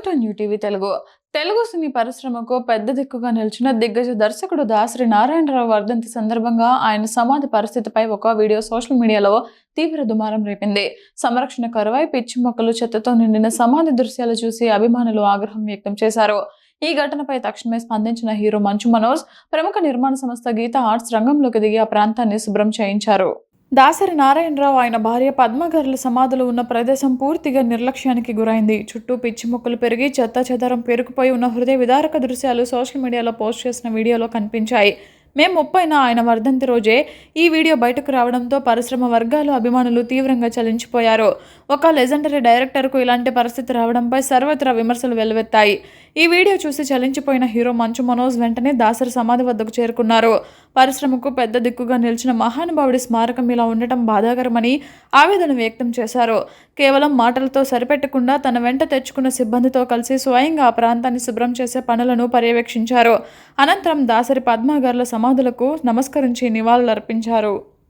Welcome to new TV Telugu సినీ పరిశ్రమకు పెద్ద దిక్కుగా నిలిచిన దిగ్గజ దర్శకుడు దాసరి నారాయణరావు వర్ధంతి సందర్భంగా ఆయన సమాధి పరిస్థితిపై ఒక వీడియో సోషల్ మీడియాలో తీవ్ర దుమారం రేపింది. సంరక్షణ కరువై పిచ్చి మొక్కలు చెత్తతో నిండిన సమాధి దృశ్యాలు చూసి అభిమానులు ఆగ్రహం వ్యక్తం చేశారు. ఈ ఘటనపై తక్షణమే స్పందించిన హీరో మంచు మనోజ్ ప్రముఖ నిర్మాణ సంస్థ గీత ఆర్ట్స్ రంగంలోకి దిగి ఆ ప్రాంతాన్ని శుభ్రం చేయించారు. దాసరి నారాయణరావు ఆయన భార్య పద్మగారుల సమాధులు ఉన్న ప్రదేశం పూర్తిగా నిర్లక్ష్యానికి గురైంది. చుట్టూ పిచ్చి మొక్కలు పెరిగి చెత్త చెదారం పేరుకుపోయి ఉన్న హృదయ విదారక దృశ్యాలు సోషల్ మీడియాలో పోస్ట్ చేసిన వీడియోలో కనిపించాయి. మే 30న ఆయన వర్ధంతి రోజే ఈ వీడియో బయటకు రావడంతో పరిశ్రమ వర్గాలు అభిమానులు తీవ్రంగా చలించిపోయారు. ఒక లెజెండరీ డైరెక్టర్కు ఇలాంటి పరిస్థితి రావడంపై సర్వత్రా విమర్శలు వెల్లువెత్తాయి. ఈ వీడియో చూసి చలించిపోయిన హీరో మంచు మనోజ్ వెంటనే దాసరి సమాధి వద్దకు చేరుకున్నారు. పరిశ్రమకు పెద్ద దిక్కుగా నిలిచిన మహానుభావుడి స్మారకం ఇలా ఉండటం బాధాకరమని ఆవేదన వ్యక్తం చేశారు. కేవలం మాటలతో సరిపెట్టకుండా తన వెంట తెచ్చుకున్న సిబ్బందితో కలిసి స్వయంగా ఆ ప్రాంతాన్ని శుభ్రం చేసే పనులను పర్యవేక్షించారు. అనంతరం దాసరి పద్మగారుల సమాధులకు నమస్కరించి నివాళులర్పించారు.